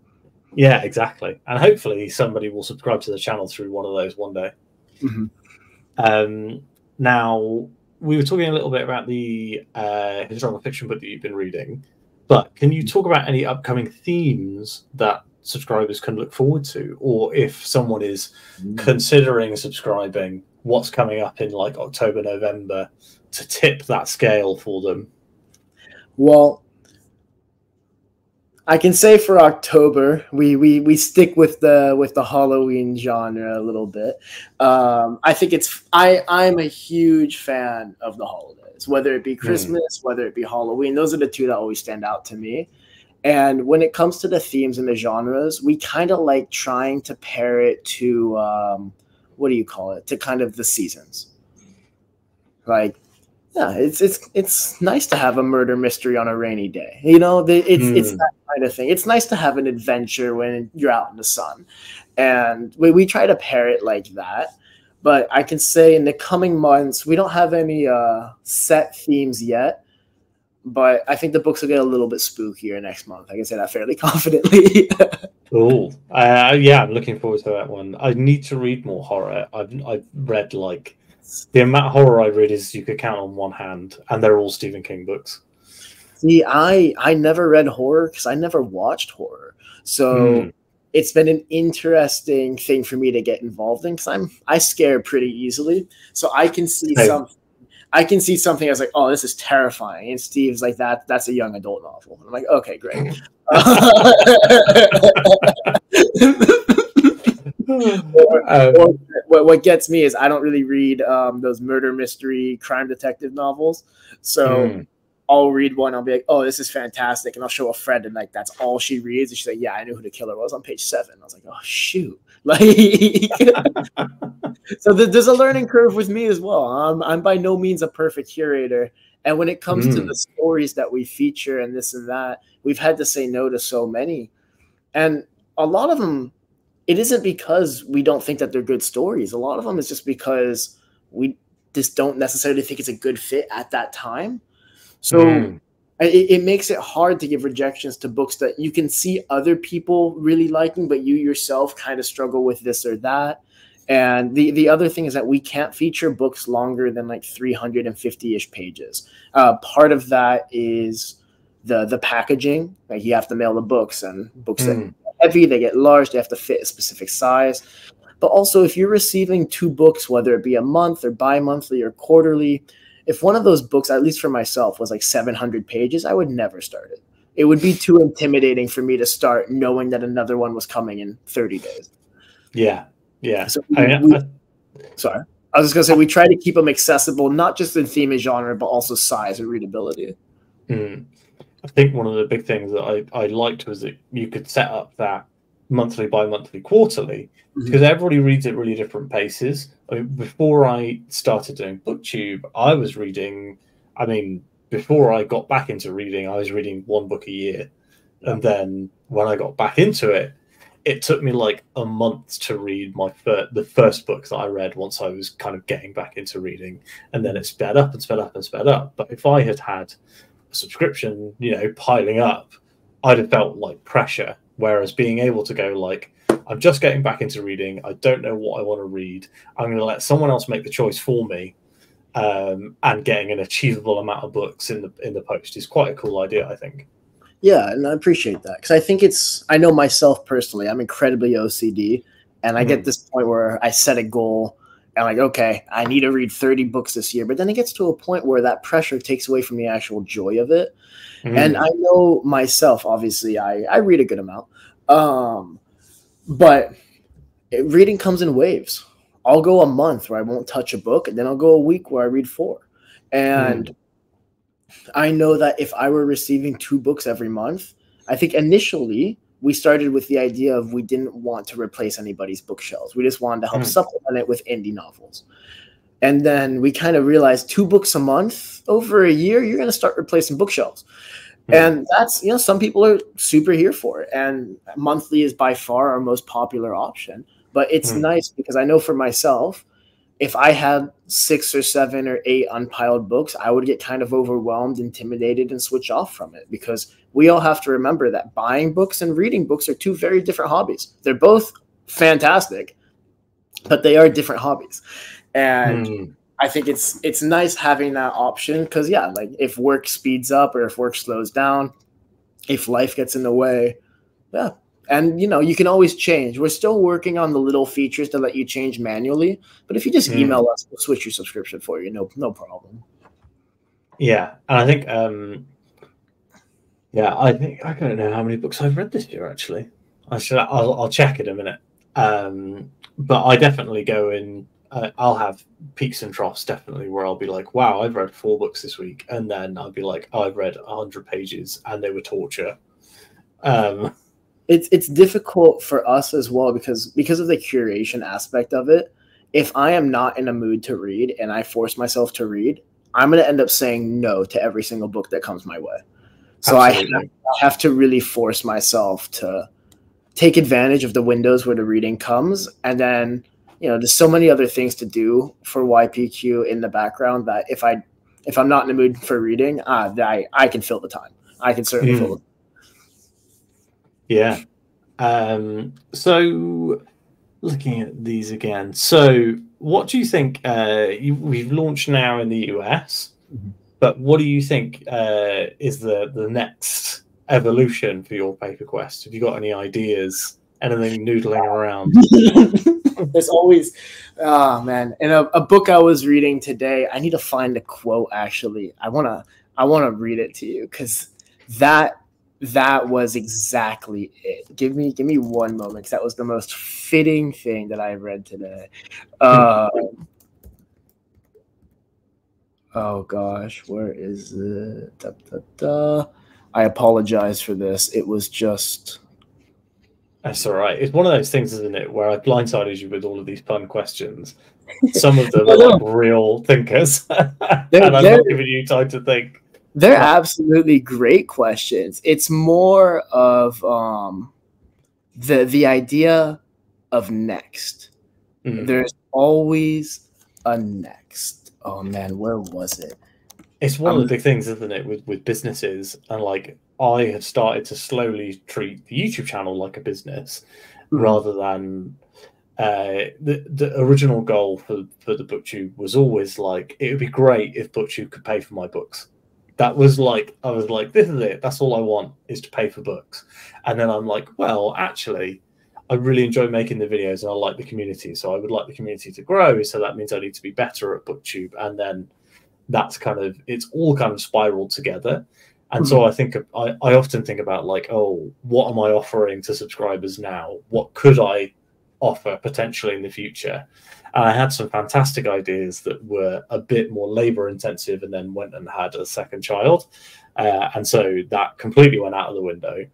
Yeah, exactly. And hopefully somebody will subscribe to the channel through one of those one day. Now, we were talking a little bit about the historical fiction book that you've been reading, but can you talk about any upcoming themes that subscribers can look forward to? Or if someone is considering subscribing, what's coming up in like October, November to tip that scale for them? Well, I can say for October, we stick with the Halloween genre a little bit. I think I'm a huge fan of the holidays, whether it be Christmas, whether it be Halloween. Those are the two that always stand out to me. And when it comes to the themes and the genres, we kind of like trying to pair it to what do you call it? To kind of the seasons. Like, yeah, it's nice to have a murder mystery on a rainy day. You know, it's that kind of thing. It's nice to have an adventure when you're out in the sun, and we try to pair it like that. But I can say in the coming months, we don't have any set themes yet. But I think the books will get a little bit spookier next month. I can say that fairly confidently. Cool. Yeah, I'm looking forward to that one. I need to read more horror. I've read like. The amount of horror I read is you could count on one hand, and they're all Stephen King books. See, I never read horror because I never watched horror. So it's been an interesting thing for me to get involved in because I scare pretty easily. So I can see something. I can see something as like, oh, this is terrifying. And Steve's like, that's a young adult novel. I'm like, okay, great. What gets me is I don't really read those murder mystery crime detective novels. So I'll read one, I'll be like, oh, this is fantastic. And I'll show a friend, and like that's all she reads. And she's like, yeah, I knew who the killer was on page 7. I was like, oh shoot. Like so there's a learning curve with me as well. I'm by no means a perfect curator. And when it comes to the stories that we feature and this and that, we've had to say no to so many. And a lot of them, it isn't because we don't think that they're good stories. A lot of them is just because we just don't necessarily think it's a good fit at that time. So it makes it hard to give rejections to books that you can see other people really liking, but you yourself kind of struggle with this or that. And the other thing is that we can't feature books longer than like 350-ish pages. Part of that is the packaging. Like you have to mail the books, and books that heavy, they get large, they have to fit a specific size. But also, if you're receiving 2 books, whether it be a month or bi-monthly or quarterly, if one of those books, at least for myself, was like 700 pages, I would never start it. It would be too intimidating for me to start knowing that another one was coming in 30 days. Yeah. So sorry. I was just going to say, we try to keep them accessible, not just in theme and genre, but also size and readability. I think one of the big things that I liked was that you could set up that monthly, bi-monthly, quarterly, because everybody reads at really different paces. I mean, before I started doing BookTube, I was reading, before I got back into reading, I was reading 1 book a year. And then when I got back into it, it took me like a month to read the first book that I read once I was kind of getting back into reading. And then it sped up and sped up and sped up. But if I had had a subscription, piling up, I'd have felt like pressure. Whereas being able to go like, I'm just getting back into reading, I don't know what I want to read, I'm going to let someone else make the choice for me, and getting an achievable amount of books in the post is quite a cool idea, I think. Yeah, and I appreciate that because I think I know myself personally, I'm incredibly OCD, and I get this point where I set a goal and like, okay, I need to read 30 books this year, but then it gets to a point where that pressure takes away from the actual joy of it. And I know myself, obviously, I read a good amount, but reading comes in waves. I'll go a month where I won't touch a book, and then I'll go a week where I read 4. And I know that if I were receiving 2 books every month, I think initially we started with the idea of we didn't want to replace anybody's bookshelves. We just wanted to help supplement it with indie novels. And then we kind of realized 2 books a month over a year, you're going to start replacing bookshelves. And that's, you know, some people are super here for it. And monthly is by far our most popular option. But it's nice because I know for myself, if I had 6 or 7 or 8 unpiled books, I would get kind of overwhelmed, intimidated, and switch off from it, because we all have to remember that buying books and reading books are 2 very different hobbies. They're both fantastic, but they are different hobbies. And I think it's nice having that option, because yeah, like if work speeds up or if work slows down, if life gets in the way, yeah. And you know, you can always change. We're still working on the little features to let you change manually, but if you just email us, we'll switch your subscription for you. No problem. Yeah, and I think I don't know how many books I've read this year actually. I'll check in a minute. But I definitely go in. I'll have peaks and troughs, definitely, where I'll be like, wow, I've read 4 books this week. And then I'll be like, oh, I've read 100 pages and they were torture. It's difficult for us as well because of the curation aspect of it. If I am not in a mood to read and I force myself to read, I'm going to end up saying no to every single book that comes my way. So I have to really force myself to take advantage of the windows where the reading comes. And then, you know, there's so many other things to do for YPQ in the background that if I'm not in the mood for reading, I can fill the time. I can certainly fill the time. Yeah. So looking at these again. So what do you think? We've launched now in the US, but what do you think is the next evolution for your Paper Quest? Have you got any ideas? Anything noodling around? There's always, oh man. In a book I was reading today, I need to find a quote. Actually, I wanna read it to you because that was exactly it. Give me 1 moment, because that was the most fitting thing that I read today. Oh gosh, where is it? I apologize for this. It was just. That's all right. It's one of those things, isn't it, where I blindsided you with all of these fun questions. Some of them are like real thinkers, and I'm not giving you time to think. They're absolutely great questions. It's more of the idea of next. There's always a next. Oh man, where was it? It's one of the big things, isn't it, with businesses, and like I have started to slowly treat the YouTube channel like a business rather than the original goal for the BookTube was always like, it would be great if BookTube could pay for my books. That was like, I was like, this is it. That's all I want, is to pay for books. And then I'm like, well, actually, I really enjoy making the videos and I like the community. So I would like the community to grow. So that means I need to be better at BookTube. And then that's kind of, it's all kind of spiraled together. And so I think, I often think about like, oh, what am I offering to subscribers now? What could I offer potentially in the future? And I had some fantastic ideas that were a bit more labor intensive, and then went and had a second child. And so that completely went out of the window.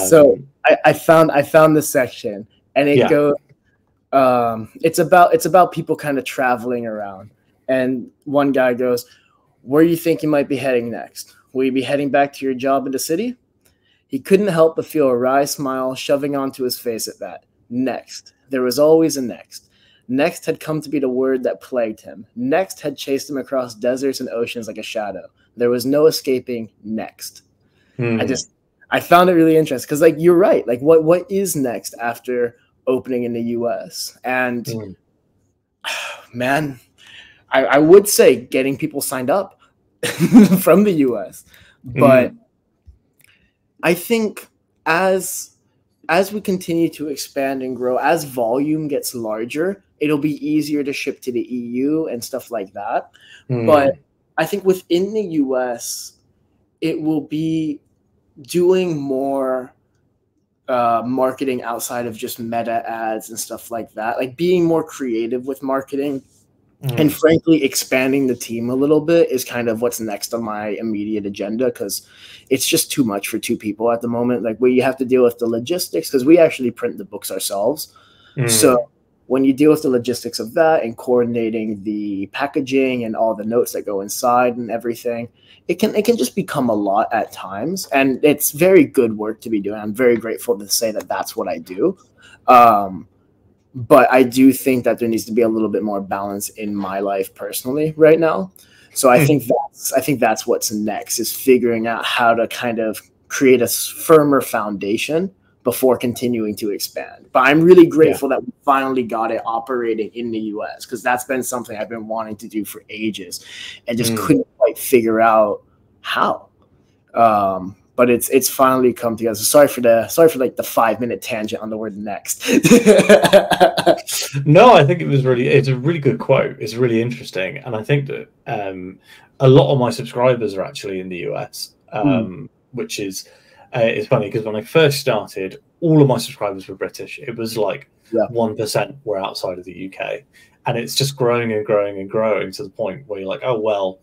So I found this section, and it goes, it's about people kind of traveling around. And one guy goes, where do you think you might be heading next? Will you be heading back to your job in the city? He couldn't help but feel a wry smile shoving onto his face at that. Next. There was always a next. Next had come to be the word that plagued him. Next had chased him across deserts and oceans like a shadow. There was no escaping next. I found it really interesting because, like, you're right. Like, what is next after opening in the US? And man, I would say getting people signed up from the US, but I think as we continue to expand and grow, as volume gets larger, it'll be easier to ship to the EU and stuff like that. But I think within the US, it will be doing more marketing outside of just meta ads and stuff like that, like being more creative with marketing. And frankly, expanding the team a little bit is kind of what's next on my immediate agenda, because it's just too much for 2 people at the moment. Like, where you have to deal with the logistics, because we actually print the books ourselves. So when you deal with the logistics of that and coordinating the packaging and all the notes that go inside and everything, it can just become a lot at times. And it's very good work to be doing. I'm very grateful to say that that's what I do. But I do think that there needs to be a little bit more balance in my life personally right now. So I think that's what's next, is figuring out how to kind of create a firmer foundation before continuing to expand. But I'm really grateful that we finally got it operating in the US, because that's been something I've been wanting to do for ages and just couldn't quite figure out how. But it's finally come together. So sorry for like the 5-minute tangent on the word next. No, I think it's a really good quote. It's really interesting. And I think that a lot of my subscribers are actually in the US, which is it's funny because when I first started, all of my subscribers were British. It was like 1% were outside of the UK. And it's just growing and growing and growing to the point where you're like, oh, well,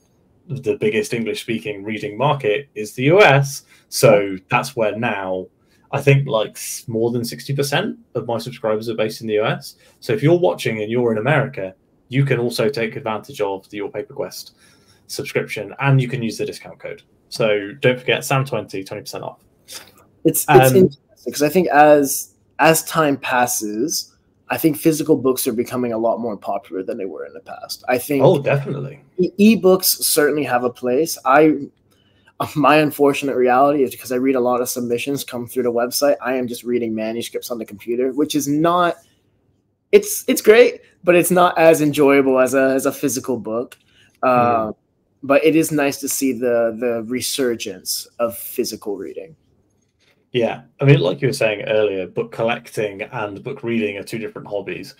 the biggest English-speaking reading market is the US. So that's where now I think like more than 60% of my subscribers are based in the US. So if you're watching and you're in America, you can also take advantage of the Your Paper Quest subscription, and you can use the discount code. So don't forget, Sam20, 20% off. It's interesting because I think as time passes, I think physical books are becoming a lot more popular than they were in the past. I think definitely. Ebooks certainly have a place. My unfortunate reality is, because I read a lot of submissions come through the website, I am just reading manuscripts on the computer, which is not, it's great, but it's not as enjoyable as a physical book. But it is nice to see the resurgence of physical reading. Yeah, I mean, like you were saying earlier, book collecting and book reading are two different hobbies,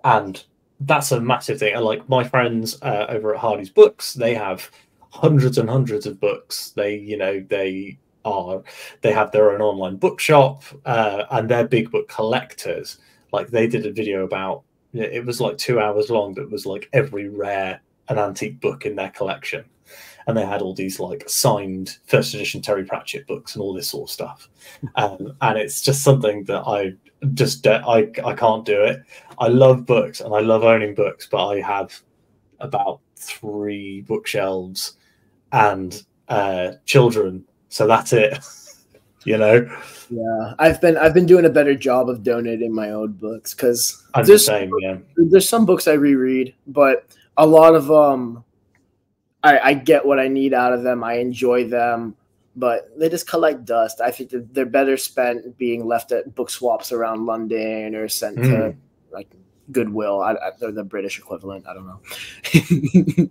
and that's a massive thing. Like my friends over at Hardy's Books, they have hundreds and hundreds of books. They have their own online bookshop, and they're big book collectors. Like they did a video about, it was like 2 hours long, that was like every rare and antique book in their collection. And they had all these like signed first edition Terry Pratchett books and all this sort of stuff. And it's just something that I can't do it. I love books and I love owning books, but I have about 3 bookshelves and children. So that's it, you know? Yeah, I've been doing a better job of donating my own books, because I'm the same, yeah. There's some books I reread, but a lot of I get what I need out of them. I enjoy them, but they just collect dust. I think that they're better spent being left at book swaps around London or sent to like Goodwill, or the British equivalent. I don't know.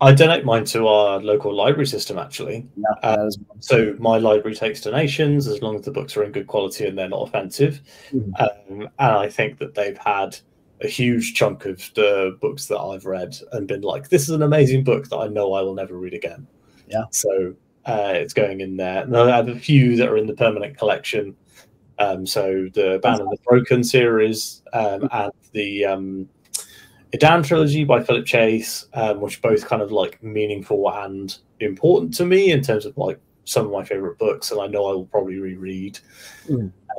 I donate mine to our local library system, actually. Yeah, so my library takes donations as long as the books are in good quality and they're not offensive. And I think that they've had a huge chunk of the books that I've read and been like, this is an amazing book that I know I will never read again. Yeah. So it's going in there. And I have a few that are in the permanent collection. So the Bound and the Broken series and the Idan trilogy by Philip Chase, which are both kind of like meaningful and important to me in terms of like some of my favorite books, and I know I will probably reread.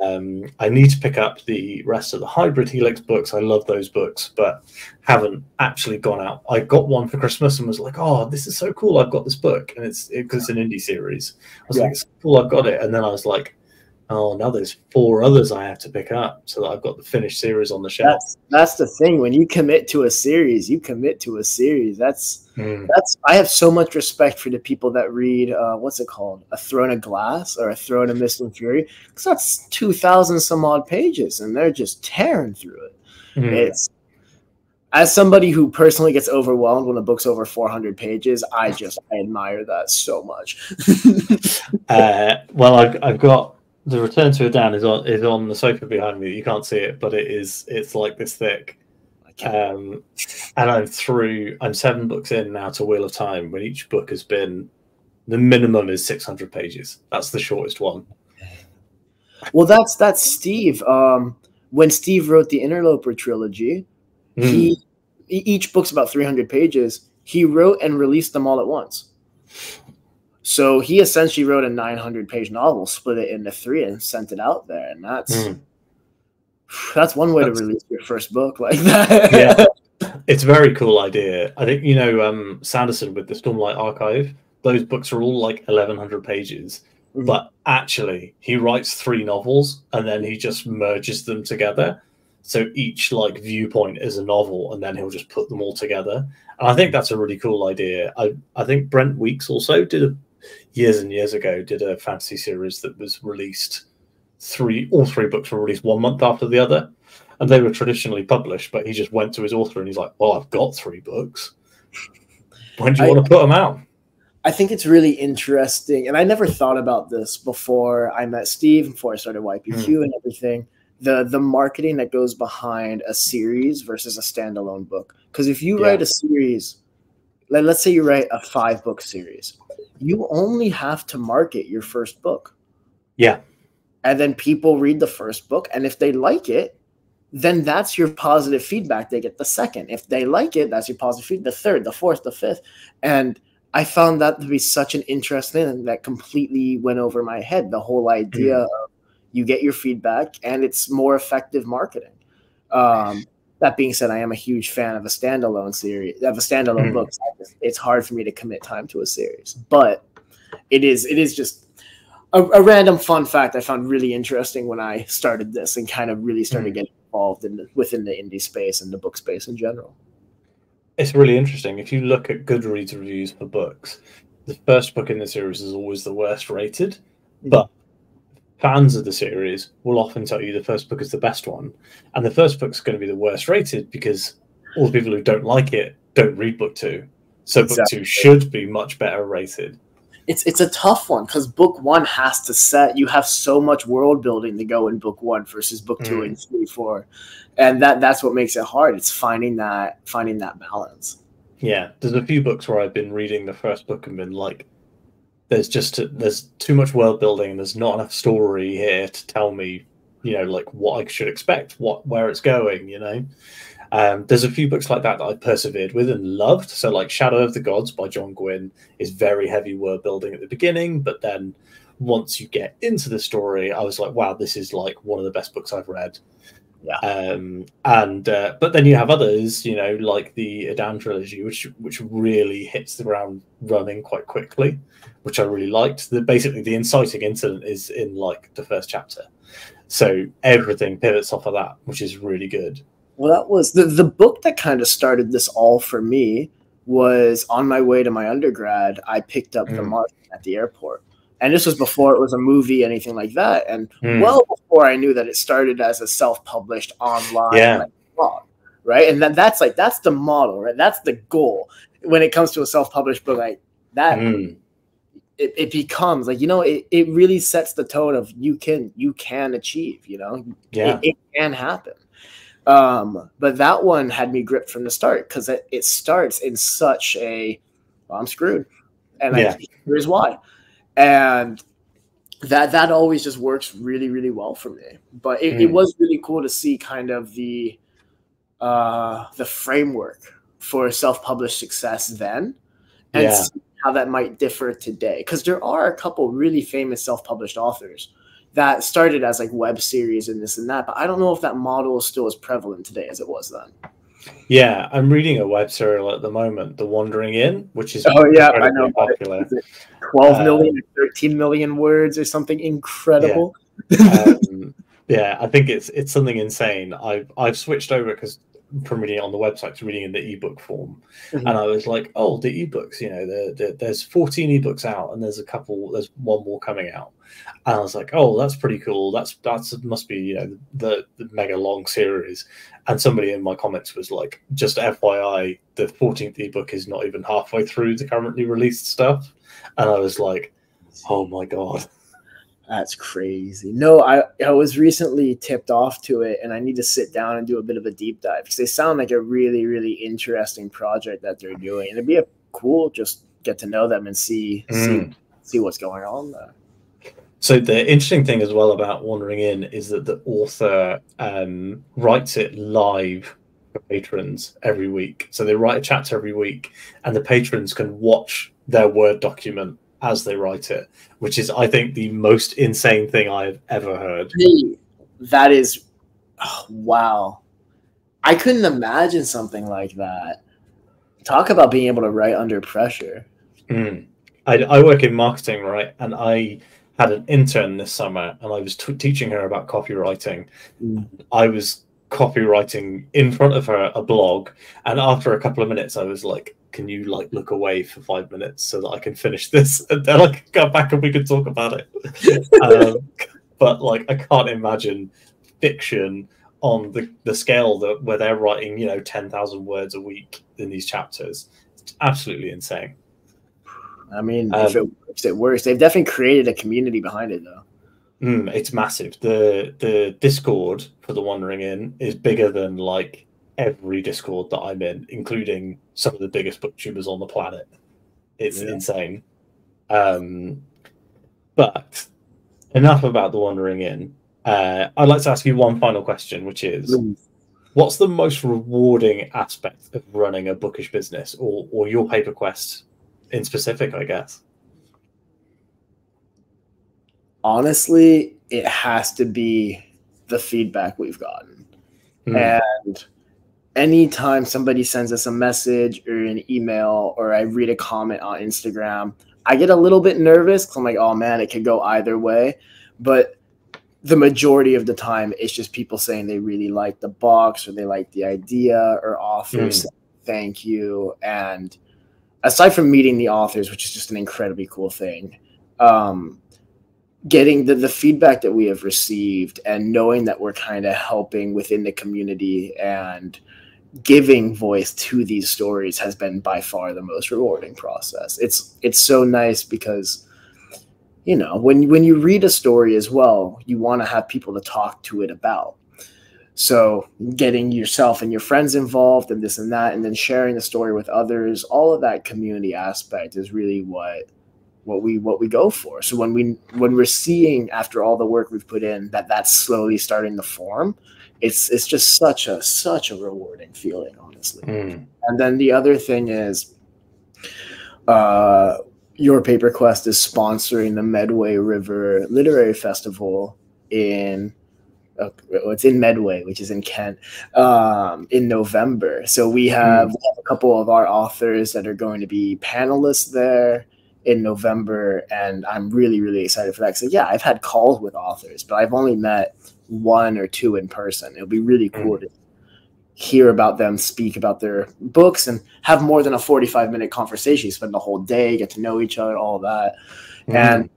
I need to pick up the rest of the Hybrid Helix books. I love those books, but haven't actually gone out. I got one for Christmas and was like, oh, this is so cool. I've got this book. And it's because it's an indie series. I was like, it's cool, I've got it. And then I was like, oh, now there's 4 others I have to pick up so that I've got the finished series on the shelf. That's the thing. When you commit to a series, you commit to a series. That's I have so much respect for the people that read what's it called, A Throne of Glass or A Throne of Mist and Fury, because that's 2,000 some odd pages and they're just tearing through it. It's, as somebody who personally gets overwhelmed when a book's over 400 pages, I admire that so much. Well, I've got The Return to Idan is on the sofa behind me. You can't see it, but it's like this thick. And I'm 7 books in now to Wheel of Time, when each book has been, the minimum is 600 pages. That's the shortest one. Well, that's Steve. When Steve wrote the Interloper trilogy, each book's about 300 pages. He wrote and released them all at once. So he essentially wrote a 900-page novel, split it into 3, and sent it out there. And that's That's one way to release your first book like that. Yeah, it's a very cool idea. I think, you know, Sanderson with the Stormlight Archive, those books are all like 1,100 pages. But actually, he writes 3 novels and then he just merges them together. So each like viewpoint is a novel, and then he'll just put them all together. And I think that's a really cool idea. I think Brent Weeks also did years and years ago did a fantasy series that was released all 3 books were released 1 month after the other, and they were traditionally published. But he just went to his author and he's like, "Well, I've got 3 books. When do you want to put them out?" I think it's really interesting, and I never thought about this before I met Steve, before I started YPQ and everything, the marketing that goes behind a series versus a standalone book. Because if you write a series, let's say you write a 5-book series, you only have to market your first book. Yeah. And then people read the first book, and if they like it, then that's your positive feedback. They get the second. If they like it, that's your positive feedback, the third, the fourth, the fifth. And I found that to be such an interesting thing that completely went over my head. The whole idea of you get your feedback and it's more effective marketing. That being said, I am a huge fan of a standalone series, of a standalone book. It's hard for me to commit time to a series, but it is just a random fun fact I found really interesting when I started this and kind of really started getting involved within the indie space and the book space in general. It's really interesting. If you look at Goodreads reviews for books, the first book in the series is always the worst rated, but fans of the series will often tell you the first book is the best one, and the first book's going to be the worst rated because all the people who don't like it don't read book 2. So book 2 should be much better rated. It's a tough one because book 1 has to set. You have so much world building to go in book 1 versus book 2 and 3, 4, and that's what makes it hard. It's finding that balance. Yeah, there's a few books where I've been reading the first book and been like, there's too much world building and there's not enough story here to tell me, you know, like what I should expect, where it's going, you know. There's a few books like that I persevered with and loved. So like Shadow of the Gods by John Gwynne is very heavy world building at the beginning, but then once you get into the story, I was like, wow, this is like one of the best books I've read. Yeah. But then you have others, you know, like the Adan trilogy, which really hits the ground running quite quickly, which I really liked. Basically the inciting incident is in like the first chapter, so everything pivots off of that, which is really good. Well, that was the book that kind of started this all for me. Was on my way to my undergrad, I picked up The Martian at the airport. And this was before it was a movie, anything like that. And well before I knew that it started as a self-published online blog, right? And that's the model, right? That's the goal. When it comes to a self-published book like that, it becomes like, you know, it really sets the tone of you can achieve, you know, it can happen. But that one had me gripped from the start because it starts in such a, well, I'm screwed. And here's why. And that always just works really, really well for me. But it was really cool to see kind of the framework for self-published success then, and see how that might differ today. Because there are a couple really famous self-published authors that started as like web series and this and that, but I don't know if that model is still as prevalent today as it was then. Yeah, I'm reading a web serial at the moment, The Wandering Inn, which is I know, popular. 12 million, 13 million words or something incredible. Yeah, I think it's something insane. I've switched over from reading it on the website to reading in the ebook form, and I was like, oh, the ebooks, you know, there's 14 ebooks out, and there's one more coming out, and I was like, oh, that's pretty cool. That's must be, you know, the mega long series. And somebody in my comments was like, just FYI, the 14th ebook is not even halfway through the currently released stuff. And I was like, oh my God. That's crazy. No, I was recently tipped off to it, and I need to sit down and do a bit of a deep dive because they sound like a really, really interesting project that they're doing. And it'd be cool just get to know them and see what's going on there. So the interesting thing as well about Wandering Inn is that the author writes it live for patrons every week. So they write a chapter every week, and the patrons can watch their Word document as they write it, which is, I think, the most insane thing I've ever heard. That is Oh, wow. I couldn't imagine something like that. Talk about being able to write under pressure. I work in marketing, right? And I had an intern this summer, and I was teaching her about copywriting. I was copywriting in front of her a blog, and after a couple of minutes, I was like, "Can you like look away for 5 minutes so that I can finish this, and then I can go back and we can talk about it." But like, I can't imagine fiction on the scale that where they're writing, 10,000 words a week in these chapters. It's absolutely insane. I mean, if it works, it works. They've definitely created a community behind it, though. It's massive. The Discord for the Wandering Inn is bigger than like every Discord that I'm in, including some of the biggest booktubers on the planet. It's insane. But enough about the Wandering Inn. I'd like to ask you one final question, which is, what's the most rewarding aspect of running a bookish business, or your paper quest in specific, I guess? Honestly, it has to be the feedback we've gotten. And anytime somebody sends us a message or an email, or I read a comment on Instagram, I get a little bit nervous because I'm like, oh man, it could go either way. But the majority of the time, it's just people saying they really like the box, or they like the idea, or authors saying thank you. And aside from meeting the authors, which is just an incredibly cool thing, getting the feedback that we have received and knowing that we're kind of helping within the community and giving voice to these stories has been by far the most rewarding process. It's so nice because, when you read a story as well, you want to have people to talk to it about. So getting yourself and your friends involved and this and that, and then sharing the story with others, all of that community aspect is really what we go for. So when we're seeing, after all the work we've put in, that's slowly starting to form, it's just such a rewarding feeling, honestly. And then the other thing is, Your Paper Quest is sponsoring the Medway River Literary Festival it's in Medway, which is in Kent, in November. So we have a couple of our authors that are going to be panelists there in November, and I'm really, really excited for that. So yeah, I've had calls with authors, but I've only met one or two in person. It'll be really cool to hear about them, speak about their books, and have more than a 45-minute conversation. You spend the whole day, get to know each other, all that. And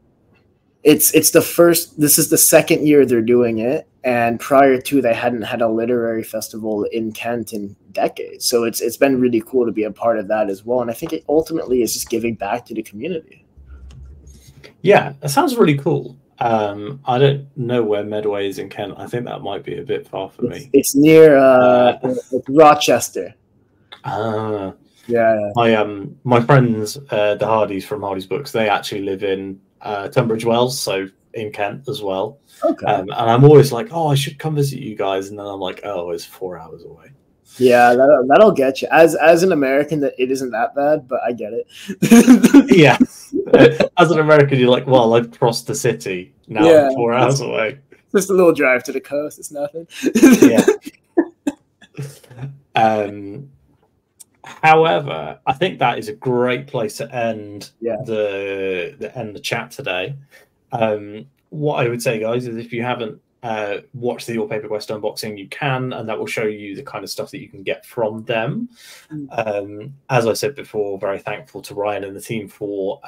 this is the second year they're doing it. And prior to, they hadn't had a literary festival in Kent in decades. So it's been really cool to be a part of that as well. And I think it ultimately is just giving back to the community. Yeah, that sounds really cool. I don't know where Medway is in Kent. I think that might be a bit far for me. It's near Rochester. Yeah. My friends, the Hardys from Hardy's Books, they actually live in Tunbridge Wells, so in Kent as well. Okay. And I'm always like, oh, I should come visit you guys, and then I'm like, oh, it's 4 hours away. Yeah, that'll get you. As an American, that it isn't that bad, but I get it. Yeah. As an American, you're like, well, I've crossed the city. Now I'm 4 hours away. Just a little drive to the coast. It's nothing. Yeah. However, I think that is a great place to end the chat today. What I would say, guys, is if you haven't watched the Your Paper Quest unboxing, you can, and that will show you the kind of stuff that you can get from them. As I said before, very thankful to Ryan and the team for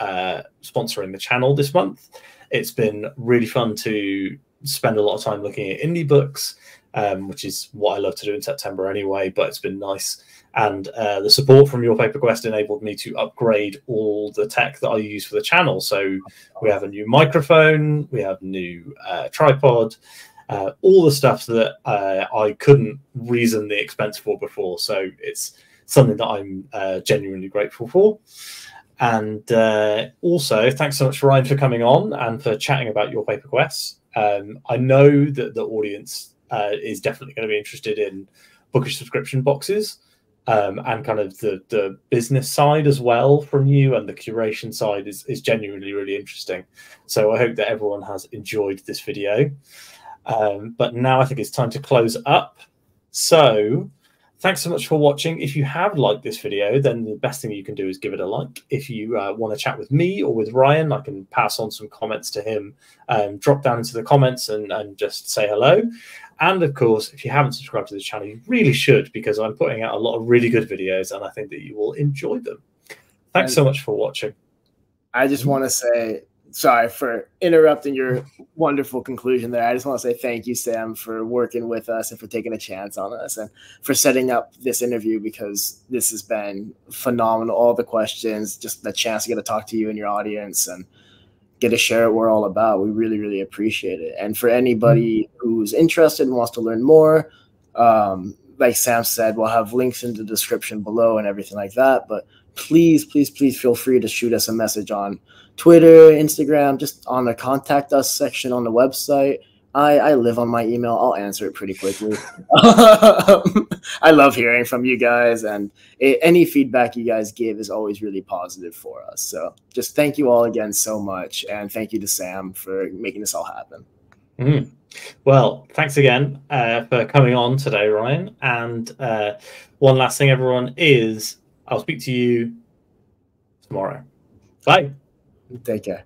sponsoring the channel this month. It's been really fun to spend a lot of time looking at indie books, which is what I love to do in September anyway, but it's been nice. And the support from Your Paper Quest enabled me to upgrade all the tech that I use for the channel. So we have a new microphone, we have a new tripod, all the stuff that I couldn't reason the expense for before. So it's something that I'm genuinely grateful for. And also, thanks so much, Ryan, for coming on and for chatting about Your Paper Quest. I know that the audience is definitely going to be interested in bookish subscription boxes. And kind of the business side as well from you, and the curation side is genuinely really interesting. So I hope that everyone has enjoyed this video. But now I think it's time to close up. So thanks so much for watching. If you have liked this video, then the best thing you can do is give it a like. If you want to chat with me or with Ryan, I can pass on some comments to him. Drop down into the comments and just say hello. And of course, if you haven't subscribed to the channel, you really should, because I'm putting out a lot of really good videos and I think that you will enjoy them. Thanks so much for watching. I just want to say, sorry for interrupting your wonderful conclusion there. I just want to say thank you, Sam, for working with us and for taking a chance on us and for setting up this interview, because this has been phenomenal. All the questions, just the chance to get to talk to you and your audience and get to share what we're all about. We really, really appreciate it. And for anybody who's interested and wants to learn more, like Sam said, we'll have links in the description below and everything like that. But please, please, please feel free to shoot us a message on Twitter, Instagram, just on the contact us section on the website. I live on my email. I'll answer it pretty quickly. I love hearing from you guys, and any feedback you guys give is always really positive for us. So just thank you all again so much, and thank you to Sam for making this all happen. Well, thanks again for coming on today, Ryan. And one last thing, everyone, is I'll speak to you tomorrow. Bye. Take care.